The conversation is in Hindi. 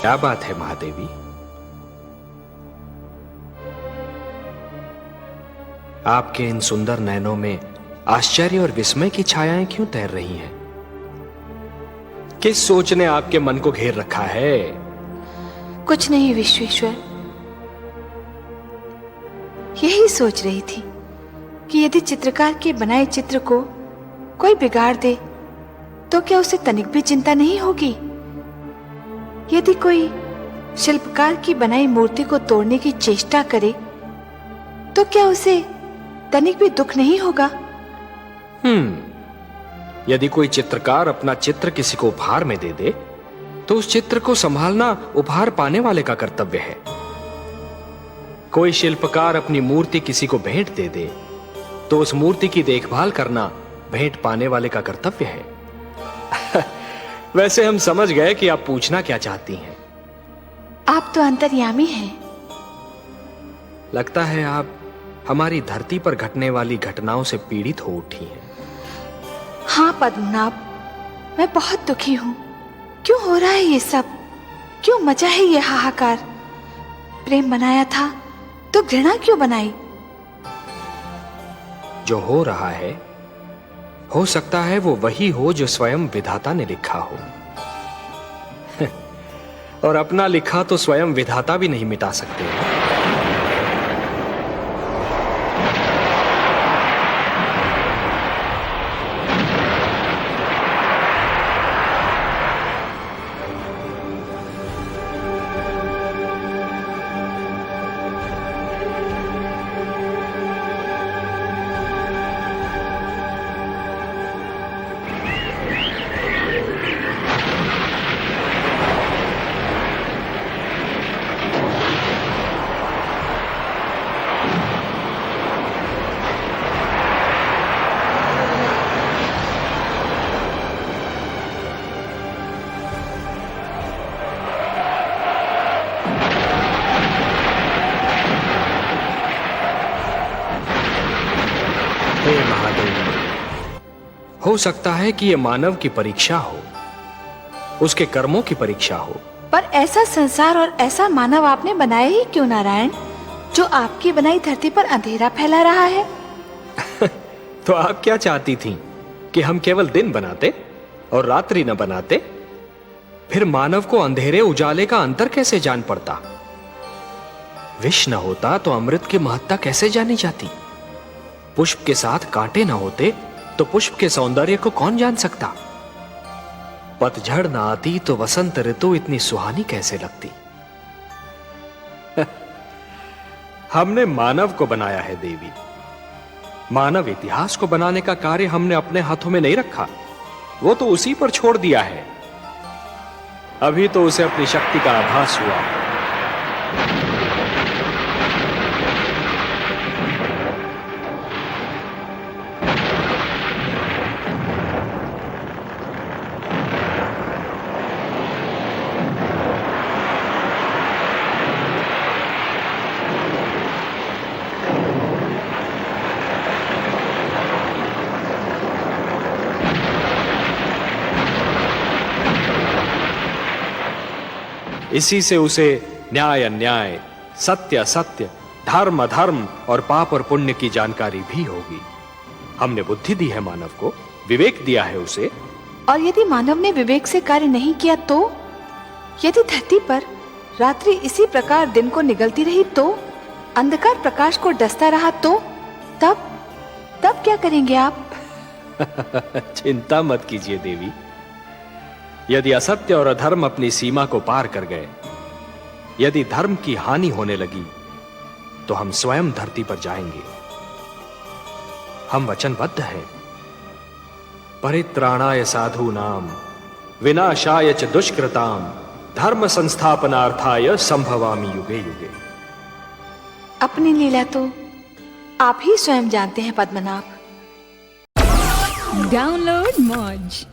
क्या बात है महादेवी? आपके इन सुंदर नयनों में आश्चर्य और विस्मय की छायाएं क्यों तैर रही हैं? किस सोच ने आपके मन को घेर रखा है? कुछ नहीं विश्वेश्वर, यही सोच रही थी कि यदि चित्रकार के बनाए चित्र को कोई बिगाड़ दे तो क्या उसे तनिक भी चिंता नहीं होगी? यदि कोई शिल्पकार की बनाई मूर्ति को तोड़ने की चेष्टा करे तो क्या उसे तनिक भी दुख नहीं होगा? यदि कोई चित्रकार अपना चित्र किसी को उपहार में दे दे तो उस चित्र को संभालना उपहार पाने वाले का कर्तव्य है। कोई शिल्पकार अपनी मूर्ति किसी को भेंट दे दे तो उस मूर्ति की देखभाल करना भेंट पाने वाले का कर्तव्य है। वैसे हम समझ गए कि आप पूछना क्या चाहती हैं। आप तो अंतर्यामी हैं। लगता है आप हमारी धरती पर घटने वाली घटनाओं से पीड़ित हो उठी हैं। हाँ पद्मनाभ, मैं बहुत दुखी हूँ। क्यों हो रहा है ये सब? क्यों मचा है ये हाहाकार? प्रेम बनाया था तो घृणा क्यों बनाई? जो हो रहा है हो सकता है वो वही हो जो स्वयं विधाता ने लिखा हो। और अपना लिखा तो स्वयं विधाता भी नहीं मिटा सकते। हे महादेव, हो सकता है कि यह मानव की परीक्षा हो, उसके कर्मों की परीक्षा हो। पर ऐसा संसार और ऐसा मानव आपने बनाया ही क्यों नारायण, जो आपकी बनाई धरती पर अंधेरा फैला रहा है? तो आप क्या चाहती थीं कि हम केवल दिन बनाते और रात्रि न बनाते? फिर मानव को अंधेरे उजाले का अंतर कैसे जान पड़ता? विष न होता तो अमृत की महत्ता कैसे जानी जाती? पुष्प के साथ कांटे न होते तो पुष्प के सौंदर्य को कौन जान सकता? पतझड़ न आती तो वसंत ऋतु इतनी सुहानी कैसे लगती? हमने मानव को बनाया है देवी। मानव इतिहास को बनाने का कार्य हमने अपने हाथों में नहीं रखा, वो तो उसी पर छोड़ दिया है। अभी तो उसे अपनी शक्ति का आभास हुआ। इसी से उसे न्याय अन्याय, सत्य असत्य, धर्म अधर्म और पाप और पुण्य की जानकारी भी होगी। हमने बुद्धि दी है मानव को, विवेक दिया है उसे। और यदि मानव ने विवेक से कार्य नहीं किया तो? यदि धरती पर रात्रि इसी प्रकार दिन को निगलती रही तो? अंधकार प्रकाश को डसता रहा तो? तब क्या करेंगे आप? चिंता मत कीजिए देवी। यदि असत्य और अधर्म अपनी सीमा को पार कर गए, यदि धर्म की हानि होने लगी, तो हम स्वयं धरती पर जाएंगे। हम वचनबद्ध हैं। परित्राणाय साधूनाम विनाशाय च दुष्कृताम धर्म संस्थापनार्थाय संभवामि युगे युगे। अपनी लीला तो आप ही स्वयं जानते हैं पद्मनाभ। डाउनलोड मौज।